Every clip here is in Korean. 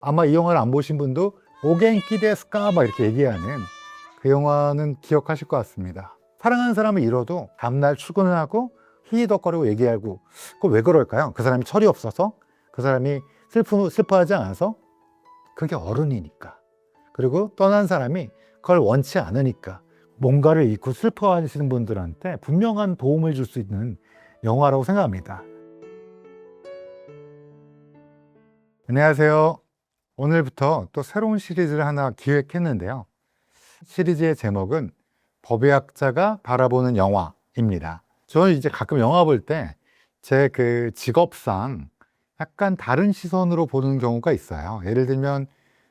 아마 이 영화를 안 보신 분도 오겐키 데스까 막 이렇게 얘기하는 그 영화는 기억하실 것 같습니다. 사랑하는 사람을 잃어도 다음날 출근을 하고 히히덕거리고 얘기하고, 그거 왜 그럴까요? 그 사람이 철이 없어서? 그 사람이 슬퍼하지 않아서? 그게 어른이니까. 그리고 떠난 사람이 그걸 원치 않으니까. 뭔가를 잃고 슬퍼하시는 분들한테 분명한 도움을 줄 수 있는 영화라고 생각합니다. 안녕하세요. 오늘부터 또 새로운 시리즈를 하나 기획했는데요. 시리즈의 제목은 법의학자가 바라보는 영화입니다. 저는 이제 가끔 영화 볼 때 제 그 직업상 약간 다른 시선으로 보는 경우가 있어요. 예를 들면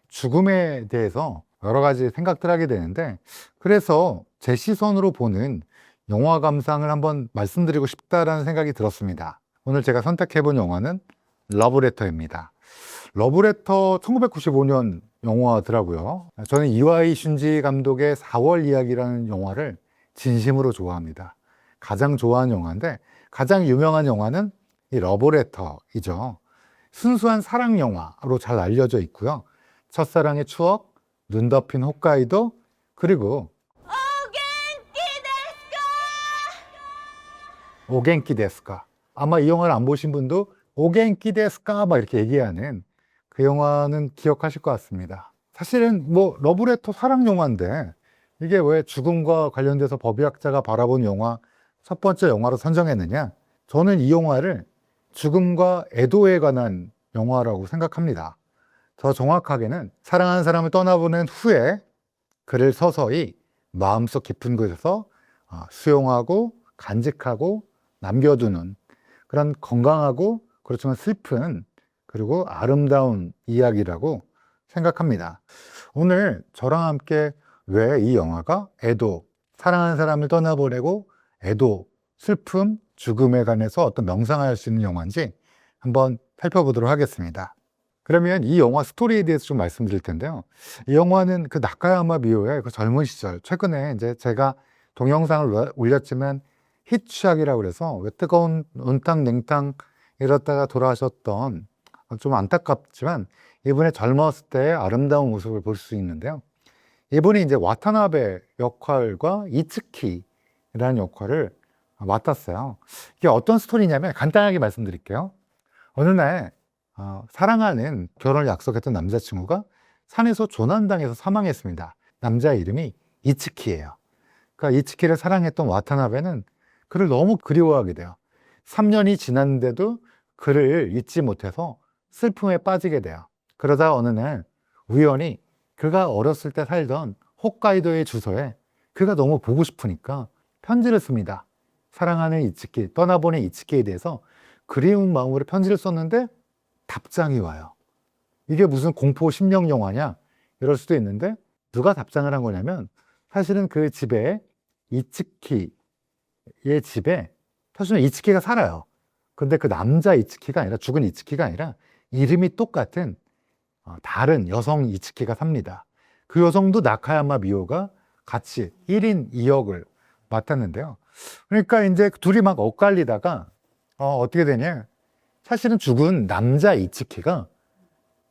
죽음에 대해서 여러 가지 생각들 하게 되는데, 그래서 제 시선으로 보는 영화 감상을 한번 말씀드리고 싶다라는 생각이 들었습니다. 오늘 제가 선택해 본 영화는 러브레터입니다. 러브레터 1995년 영화더라고요. 저는 이와이 슌지 감독의 4월 이야기라는 영화를 진심으로 좋아합니다. 가장 좋아하는 영화인데, 가장 유명한 영화는 이 러브레터이죠. 순수한 사랑 영화로 잘 알려져 있고요. 첫사랑의 추억, 눈 덮인 홋카이도, 그리고 오겐키 데스까. 아마 이 영화를 안 보신 분도 오겐키 데스까 막 이렇게 얘기하는 그 영화는 기억하실 것 같습니다. 사실은 뭐 러브레터 사랑 영화인데 이게 왜 죽음과 관련돼서 법의학자가 바라본 영화 첫 번째 영화로 선정했느냐? 저는 이 영화를 죽음과 애도에 관한 영화라고 생각합니다. 더 정확하게는 사랑하는 사람을 떠나보낸 후에 그를 서서히 마음속 깊은 곳에서 수용하고 간직하고 남겨두는 그런 건강하고 그렇지만 슬픈 그리고 아름다운 이야기라고 생각합니다. 오늘 저랑 함께 왜 이 영화가 애도, 사랑하는 사람을 떠나보내고 애도, 슬픔, 죽음에 관해서 어떤 명상할 수 있는 영화인지 한번 살펴보도록 하겠습니다. 그러면 이 영화 스토리에 대해서 좀 말씀드릴 텐데요. 이 영화는 그 나카야마 미오의 그 젊은 시절, 최근에 이제 제가 동영상을 올렸지만 히치하기라고 그래서 왜 뜨거운 온탕 냉탕 이러다가 돌아가셨던, 좀 안타깝지만 이분의 젊었을 때의 아름다운 모습을 볼 수 있는데요. 이분이 이제 와타나베 역할과 이츠키라는 역할을 맡았어요. 이게 어떤 스토리냐면 간단하게 말씀드릴게요. 어느 날 사랑하는 결혼을 약속했던 남자친구가 산에서 조난당해서 사망했습니다. 남자 이름이 이츠키예요. 그러니까 이츠키를 사랑했던 와타나베는 그를 너무 그리워하게 돼요. 3년이 지났는데도 그를 잊지 못해서 슬픔에 빠지게 돼요. 그러다 어느 날 우연히 그가 어렸을 때 살던 홋카이도의 주소에 그가 너무 보고 싶으니까 편지를 씁니다. 사랑하는 이츠키, 떠나보낸 이츠키에 대해서 그리운 마음으로 편지를 썼는데 답장이 와요. 이게 무슨 공포 심령 영화냐? 이럴 수도 있는데 누가 답장을 한 거냐면, 사실은 그 집에 이츠키의 집에 사실은 이츠키가 살아요. 근데 그 남자 이츠키가 아니라, 죽은 이츠키가 아니라 이름이 똑같은 다른 여성 이츠키가 삽니다. 그 여성도 나카야마 미오가 같이 1인 2역을 맡았는데요. 그러니까 이제 둘이 막 엇갈리다가 어떻게 되냐? 사실은 죽은 남자 이츠키가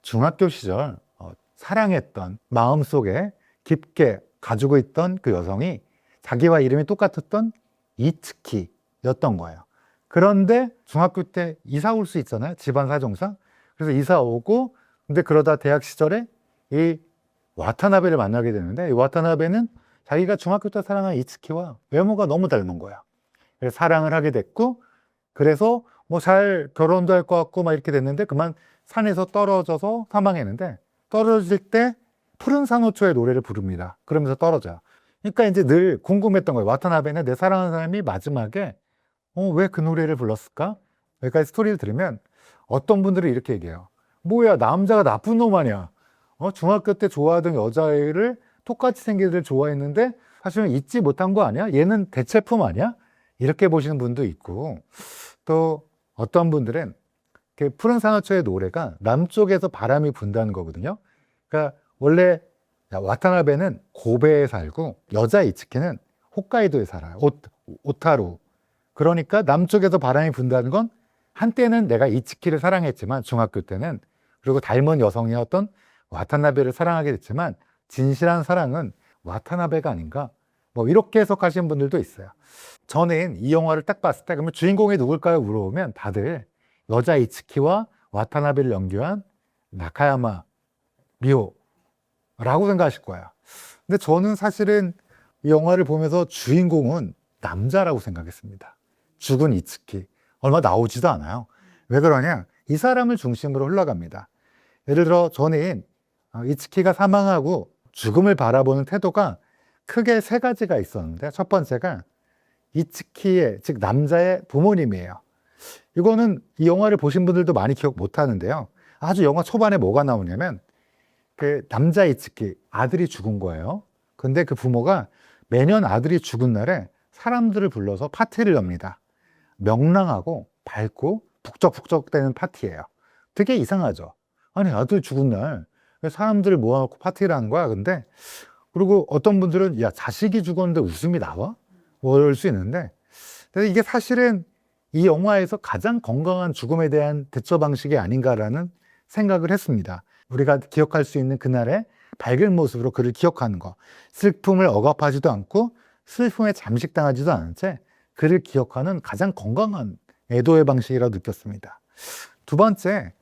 중학교 시절 사랑했던, 마음속에 깊게 가지고 있던 그 여성이 자기와 이름이 똑같았던 이츠키였던 거예요. 그런데 중학교 때 이사 올 수 있잖아요. 집안 사정상. 그래서 이사 오고, 근데 그러다 대학 시절에 이 와타나베를 만나게 되는데, 이 와타나베는 자기가 중학교 때 사랑한 이츠키와 외모가 너무 닮은 거야. 그래서 사랑을 하게 됐고, 그래서 뭐 잘 결혼도 할 것 같고 막 이렇게 됐는데, 그만 산에서 떨어져서 사망했는데, 떨어질 때 푸른 산호초의 노래를 부릅니다. 그러면서 떨어져요. 그러니까 이제 늘 궁금했던 거예요. 와타나베는 내 사랑하는 사람이 마지막에 왜 그 노래를 불렀을까? 여기까지 스토리를 들으면 어떤 분들은 이렇게 얘기해요. 뭐야, 남자가 나쁜 놈 아니야. 중학교 때 좋아하던 여자애를 똑같이 생긴 애를 좋아했는데 사실은 잊지 못한 거 아니야? 얘는 대체품 아니야? 이렇게 보시는 분도 있고, 또 어떤 분들은 푸른 산호초의 노래가 남쪽에서 바람이 분다는 거거든요. 그러니까 원래 와타나베는 고베에 살고 여자 이츠키는 홋카이도에 살아요. 오타루. 그러니까 남쪽에서 바람이 분다는 건, 한때는 내가 이츠키를 사랑했지만 중학교 때는, 그리고 닮은 여성이었던 와타나베를 사랑하게 됐지만 진실한 사랑은 와타나베가 아닌가, 뭐 이렇게 해석하시는 분들도 있어요. 저는 이 영화를 딱 봤을 때 그러면 주인공이 누굴까요? 물어보면 다들 여자 이츠키와 와타나베를 연기한 나카야마 미호라고 생각하실 거예요. 근데 저는 사실은 이 영화를 보면서 주인공은 남자라고 생각했습니다. 죽은 이츠키. 얼마 나오지도 않아요. 왜 그러냐? 이 사람을 중심으로 흘러갑니다. 예를 들어 저는 이츠키가 사망하고 죽음을 바라보는 태도가 크게 세 가지가 있었는데, 첫 번째가 이츠키의, 즉 남자의 부모님이에요. 이거는 이 영화를 보신 분들도 많이 기억 못 하는데요. 아주 영화 초반에 뭐가 나오냐면 그 남자 이츠키, 아들이 죽은 거예요. 근데 그 부모가 매년 아들이 죽은 날에 사람들을 불러서 파티를 엽니다. 명랑하고 밝고 북적북적대는 파티예요. 되게 이상하죠. 아니, 아들 죽은 날 사람들을 모아놓고 파티를 하는 거야. 근데 그리고 어떤 분들은 야, 자식이 죽었는데 웃음이 나와? 뭐 이럴 수 있는데, 근데 이게 사실은 이 영화에서 가장 건강한 죽음에 대한 대처 방식이 아닌가라는 생각을 했습니다. 우리가 기억할 수 있는 그날의 밝은 모습으로 그를 기억하는 거, 슬픔을 억압하지도 않고 슬픔에 잠식당하지도 않은 채 그를 기억하는 가장 건강한 애도의 방식이라고 느꼈습니다. 두 번째,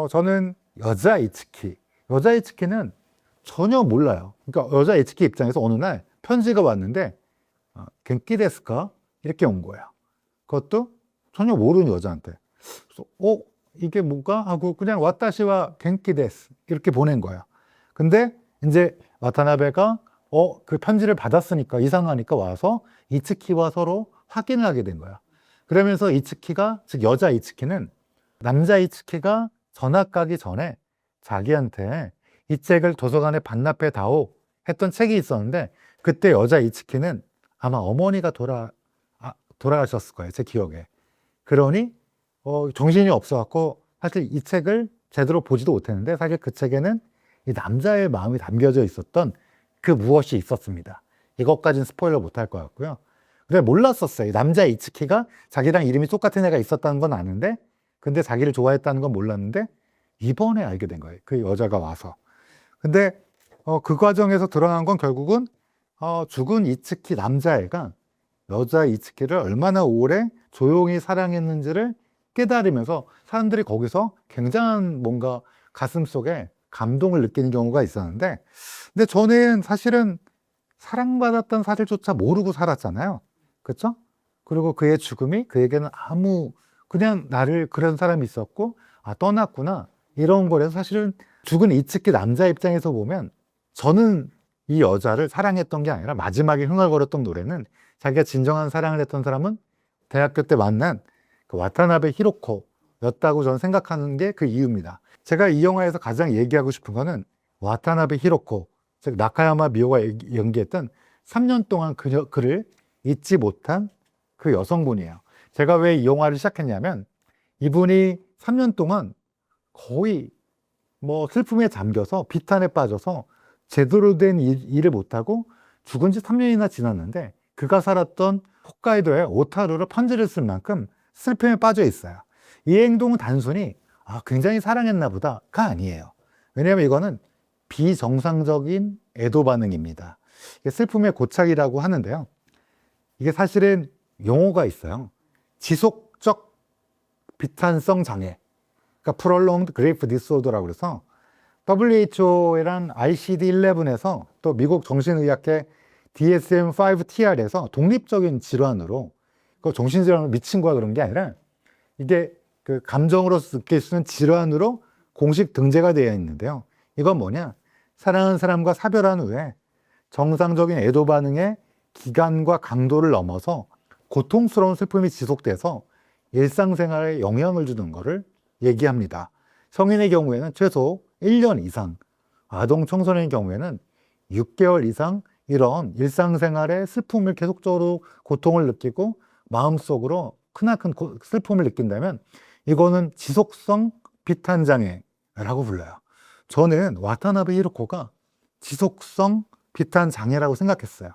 저는 여자 이츠키는 전혀 몰라요. 그러니까 여자 이츠키 입장에서 어느 날 편지가 왔는데 겐키 데스까? 이렇게 온 거예요. 그것도 전혀 모르는 여자한테. 그래서 이게 뭔가 하고 그냥 와타시와 겐키 데스 이렇게 보낸 거예요. 근데 이제 와타나베가 그 편지를 받았으니까 이상하니까 와서 이츠키와 서로 확인을 하게 된 거야. 그러면서 이츠키가, 즉 여자 이츠키는 남자 이츠키가 전학 가기 전에 자기한테 이 책을 도서관에 반납해 다오 했던 책이 있었는데, 그때 여자 이츠키는 아마 어머니가 돌아가셨을 거예요, 제 기억에. 그러니 정신이 없어갖고 사실 이 책을 제대로 보지도 못했는데, 사실 그 책에는 이 남자의 마음이 담겨져 있었던 그 무엇이 있었습니다. 이것까지는 스포일러 못할 것 같고요. 근데 몰랐었어요. 남자 이츠키가 자기랑 이름이 똑같은 애가 있었다는 건 아는데, 근데 자기를 좋아했다는 건 몰랐는데 이번에 알게 된 거예요, 그 여자가 와서. 근데 그 과정에서 드러난 건 결국은 죽은 이츠키 남자애가 여자 이츠키를 얼마나 오래 조용히 사랑했는지를 깨달으면서 사람들이 거기서 굉장한 뭔가 가슴속에 감동을 느끼는 경우가 있었는데, 근데 저는 사실은 사랑받았던 사실조차 모르고 살았잖아요. 그렇죠? 그리고 그의 죽음이 그에게는 그냥 나를 그런 사람이 있었고 떠났구나 이런 거라서, 사실은 죽은 이츠키 남자 입장에서 보면 저는 이 여자를 사랑했던 게 아니라 마지막에 흥얼거렸던 노래는 자기가 진정한 사랑을 했던 사람은 대학교 때 만난 그 와타나베 히로코였다고 저는 생각하는 게 그 이유입니다. 제가 이 영화에서 가장 얘기하고 싶은 거는 와타나베 히로코, 즉 나카야마 미호가 연기했던 3년 동안 그를 잊지 못한 그 여성분이에요. 제가 왜 이 영화를 시작했냐면 이분이 3년 동안 거의 뭐 슬픔에 잠겨서 비탄에 빠져서 제대로 된 일을 못하고 죽은 지 3년이나 지났는데, 그가 살았던 홋카이도의 오타루로 편지를 쓸 만큼 슬픔에 빠져 있어요. 이 행동은 단순히 굉장히 사랑했나 보다가 아니에요. 왜냐하면 이거는 비정상적인 애도 반응입니다. 이게 슬픔의 고착이라고 하는데요. 이게 사실은 용어가 있어요. 지속적 비탄성 장애, 그러니까 Prolonged Grief Disorder라고 그래서 WHO랑 ICD-11에서 또 미국 정신의학회 DSM-5TR에서 독립적인 질환으로, 그 정신질환으로 미친 거야 그런 게 아니라 이게 그 감정으로서 느낄 수 있는 질환으로 공식 등재가 되어 있는데요. 이건 뭐냐? 사랑하는 사람과 사별한 후에 정상적인 애도 반응의 기간과 강도를 넘어서 고통스러운 슬픔이 지속돼서 일상생활에 영향을 주는 것을 얘기합니다. 성인의 경우에는 최소 1년 이상, 아동 청소년의 경우에는 6개월 이상 이런 일상생활의 슬픔을 계속적으로 고통을 느끼고 마음속으로 크나큰 슬픔을 느낀다면 이거는 지속성 비탄장애라고 불러요. 저는 와타나베 히로코가 지속성 비탄장애라고 생각했어요.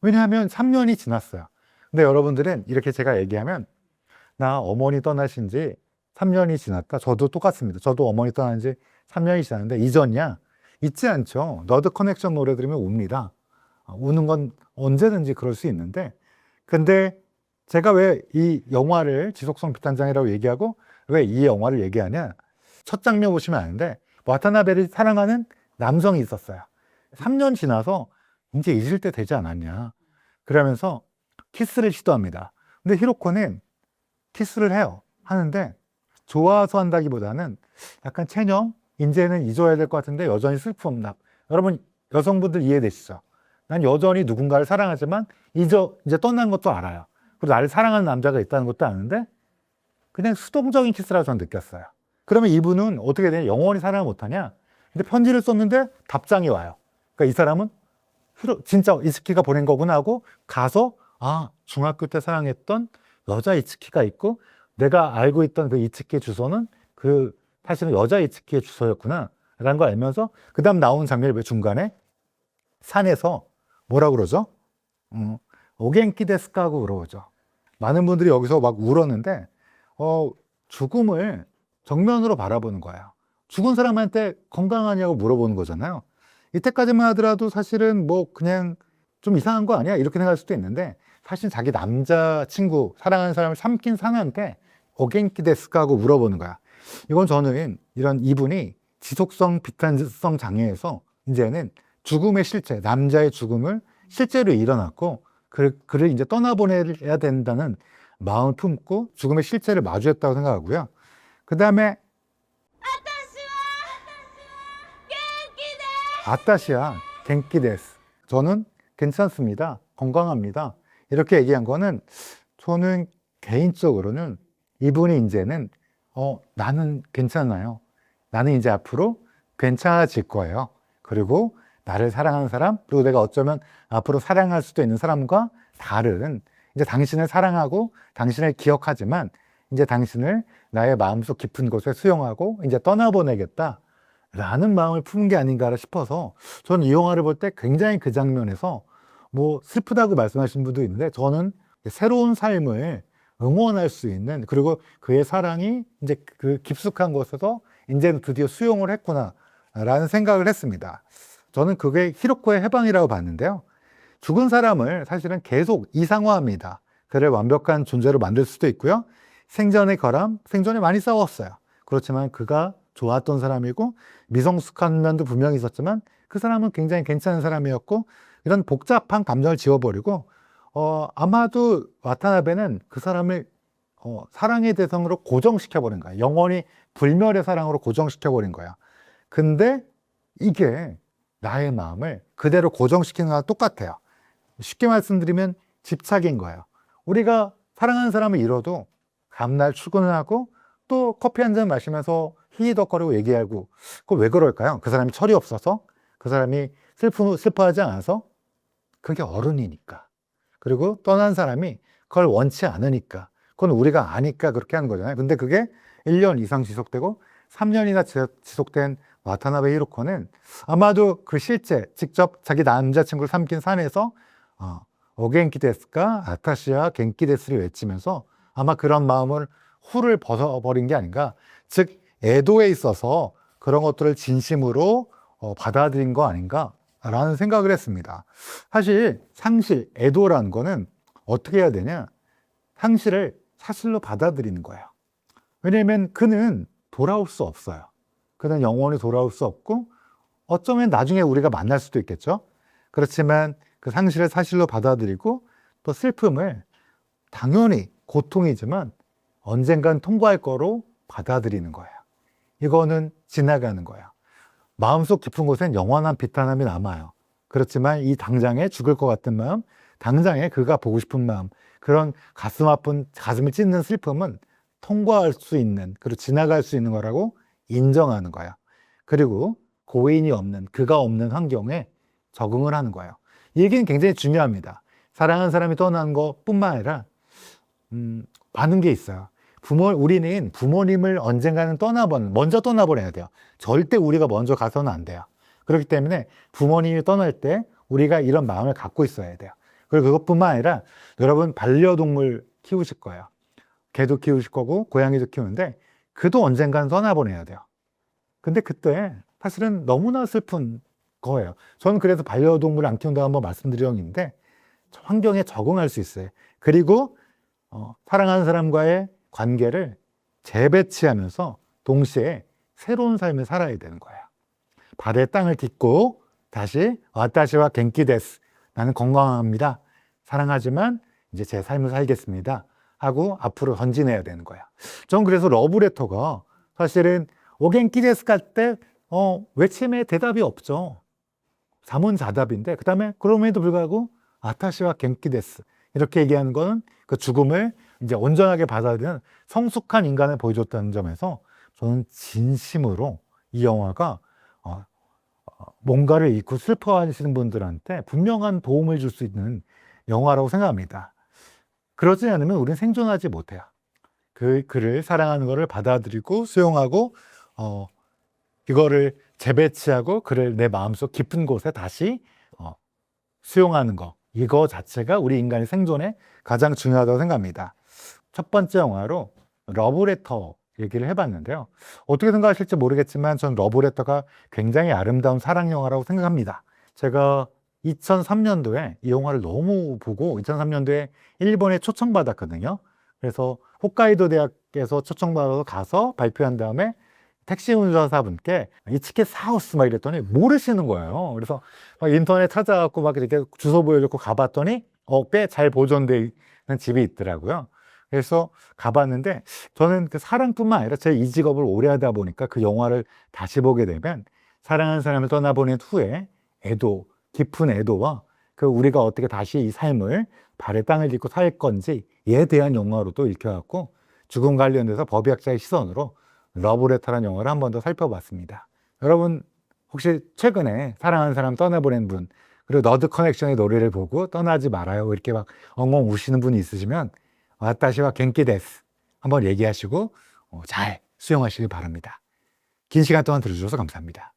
왜냐하면 3년이 지났어요. 근데 여러분들은 이렇게 제가 얘기하면 나 어머니 떠나신 지 3년이 지났다. 저도 똑같습니다. 저도 어머니 떠난 지 3년이 지났는데 이전이야. 잊지 않죠. 너드 커넥션 노래 들으면 웁니다. 우는 건 언제든지 그럴 수 있는데, 근데 제가 왜 이 영화를 지속성 비탄장이라고 얘기하고 왜 이 영화를 얘기하냐? 첫 장면 보시면 아는데 와타나베를 사랑하는 남성이 있었어요. 3년 지나서 이제 잊을 때 되지 않았냐. 그러면서 키스를 시도합니다. 근데 히로코는 키스를 해요. 하는데 좋아서 한다기보다는 약간 체념? 이제는 잊어야 될 것 같은데 여전히 슬픔. 여러분 여성분들 이해되시죠? 난 여전히 누군가를 사랑하지만 이제 떠난 것도 알아요. 그리고 나를 사랑하는 남자가 있다는 것도 아는데 그냥 수동적인 키스라고 저는 느꼈어요. 그러면 이분은 어떻게 되냐? 영원히 사랑을 못하냐? 근데 편지를 썼는데 답장이 와요. 그러니까 이 사람은 진짜 이츠키가 보낸 거구나 하고 가서 중학교 때 사랑했던 여자 이츠키가 있고 내가 알고 있던 그 이츠키의 주소는 사실은 여자 이츠키의 주소였구나 라는 걸 알면서 그 다음 나온 장면이 중간에 산에서 뭐라고 그러죠? 오겐키 데스까 하고 그러죠. 많은 분들이 여기서 막 울었는데 죽음을 정면으로 바라보는 거예요. 죽은 사람한테 건강하냐고 물어보는 거잖아요. 이때까지만 하더라도 사실은 뭐 그냥 좀 이상한 거 아니야? 이렇게 생각할 수도 있는데 사실 자기 남자친구, 사랑하는 사람을 삼킨 사내한테 오겐키 데스까 하고 물어보는 거야. 이건 저는 이분이 지속성 비탄성 장애에서 이제는 죽음의 실체, 남자의 죽음을 실제로 일어났고 그를 이제 떠나보내야 된다는 마음을 품고 죽음의 실체를 마주했다고 생각하고요. 그 다음에 아타시야 겐키 데스. 저는 괜찮습니다. 건강합니다. 이렇게 얘기한 거는 저는 개인적으로는 이분이 이제는 나는 괜찮아요. 나는 이제 앞으로 괜찮아질 거예요. 그리고 나를 사랑하는 사람, 그리고 내가 어쩌면 앞으로 사랑할 수도 있는 사람과 다른 이제 당신을 사랑하고 당신을 기억하지만 이제 당신을 나의 마음속 깊은 곳에 수용하고 이제 떠나보내겠다 라는 마음을 품은 게 아닌가 싶어서 저는 이 영화를 볼 때 굉장히 그 장면에서 뭐 슬프다고 말씀하신 분도 있는데 저는 새로운 삶을 응원할 수 있는, 그리고 그의 사랑이 이제 그 깊숙한 곳에서 이제는 드디어 수용을 했구나 라는 생각을 했습니다. 저는 그게 히로코의 해방이라고 봤는데요. 죽은 사람을 사실은 계속 이상화합니다. 그를 완벽한 존재로 만들 수도 있고요. 생전에 많이 싸웠어요. 그렇지만 그가 좋았던 사람이고 미성숙한 면도 분명히 있었지만 그 사람은 굉장히 괜찮은 사람이었고 이런 복잡한 감정을 지워버리고 아마도 와타나베는 그 사람을 사랑의 대상으로 고정시켜버린 거야. 영원히 불멸의 사랑으로 고정시켜버린 거야. 근데 이게 나의 마음을 그대로 고정시키는 거랑 똑같아요. 쉽게 말씀드리면 집착인 거예요. 우리가 사랑하는 사람을 잃어도 다음날 출근을 하고 또 커피 한 잔 마시면서 히히덕거리고 얘기하고, 그거 왜 그럴까요? 그 사람이 철이 없어서? 그 사람이 슬퍼하지 않아서? 그게 어른이니까. 그리고 떠난 사람이 그걸 원치 않으니까. 그건 우리가 아니까 그렇게 하는 거잖아요. 근데 그게 1년 이상 지속되고 3년이나 지속된 와타나베 히로코는 아마도 그 실제 직접 자기 남자친구를 삼킨 산에서 오겐키 데스까 아타시야 겐키 데스를 외치면서 아마 그런 마음을 훌을 벗어버린 게 아닌가. 즉 애도에 있어서 그런 것들을 진심으로 받아들인 거 아닌가 라는 생각을 했습니다. 사실 상실, 애도라는 거는 어떻게 해야 되냐, 상실을 사실로 받아들이는 거예요. 왜냐하면 그는 돌아올 수 없어요. 그는 영원히 돌아올 수 없고 어쩌면 나중에 우리가 만날 수도 있겠죠. 그렇지만 그 상실을 사실로 받아들이고 또 슬픔을 당연히 고통이지만 언젠간 통과할 거로 받아들이는 거예요. 이거는 지나가는 거예요. 마음속 깊은 곳엔 영원한 비탄함이 남아요. 그렇지만 이 당장에 죽을 것 같은 마음, 당장에 그가 보고 싶은 마음, 그런 가슴 아픈, 가슴을 찢는 슬픔은 통과할 수 있는, 그리고 지나갈 수 있는 거라고 인정하는 거예요. 그리고 고인이 없는, 그가 없는 환경에 적응을 하는 거예요. 이 얘기는 굉장히 중요합니다. 사랑하는 사람이 떠나는 것뿐만 아니라 많은 게 있어요. 우리는 부모님을 언젠가는 먼저 떠나보내야 돼요. 절대 우리가 먼저 가서는 안 돼요. 그렇기 때문에 부모님이 떠날 때 우리가 이런 마음을 갖고 있어야 돼요. 그리고 그것뿐만 아니라 여러분 반려동물 키우실 거예요. 개도 키우실 거고 고양이도 키우는데 그도 언젠간 떠나보내야 돼요. 근데 그때 사실은 너무나 슬픈 거예요. 저는 그래서 반려동물을 안 키운다고 한번 말씀드렸는데 환경에 적응할 수 있어요. 그리고 사랑하는 사람과의 관계를 재배치하면서 동시에 새로운 삶을 살아야 되는 거예요. 발에 땅을 딛고 다시 와타시와 겐키 데스. 나는 건강합니다. 사랑하지만 이제 제 삶을 살겠습니다. 하고 앞으로 전진해야 되는 거야. 전 그래서 러브레터가 사실은 오겐키 데스 갈 때 외침에 대답이 없죠. 자문자답인데 그 다음에 그럼에도 불구하고 아타시와 겐키 데스 이렇게 얘기하는 거는 그 죽음을 이제 온전하게 받아들이는 성숙한 인간을 보여줬다는 점에서 저는 진심으로 이 영화가 뭔가를 잃고 슬퍼하시는 분들한테 분명한 도움을 줄 수 있는 영화라고 생각합니다. 그러지 않으면 우리는 생존하지 못해요. 그를 사랑하는 것을 받아들이고 수용하고 이거를 재배치하고 그를 내 마음속 깊은 곳에 다시 수용하는 거, 이거 자체가 우리 인간의 생존에 가장 중요하다고 생각합니다. 첫 번째 영화로 러브레터 얘기를 해봤는데요. 어떻게 생각하실지 모르겠지만 전 러브레터가 굉장히 아름다운 사랑 영화라고 생각합니다. 제가 2003년도에 이 영화를 너무 보고 2003년도에 일본에 초청받았거든요. 그래서 홋카이도 대학에서 초청받아서 가서 발표한 다음에 택시 운전사분께 이 티켓 사오스 막 이랬더니 모르시는 거예요. 그래서 막 인터넷 찾아갖고 막 이렇게 주소 보여줬고 가봤더니 꽤 잘 보존돼 있는 집이 있더라고요. 그래서 가봤는데 저는 그 사랑뿐만 아니라 제 이 직업을 오래 하다 보니까 그 영화를 다시 보게 되면 사랑하는 사람을 떠나보낸 후에 애도, 깊은 애도와 그 우리가 어떻게 다시 이 삶을 발에 땅을 딛고 살 건지에 대한 영화로도 읽혀갖고 죽음 관련돼서 법의학자의 시선으로 러브레터라는 영화를 한 번 더 살펴봤습니다. 여러분 혹시 최근에 사랑하는 사람 떠나보낸 분 그리고 너드 커넥션의 노래를 보고 떠나지 말아요 이렇게 막 엉엉 우시는 분이 있으시면 와타시와 겐키 데스 한번 얘기하시고 잘 수용하시길 바랍니다. 긴 시간 동안 들어주셔서 감사합니다.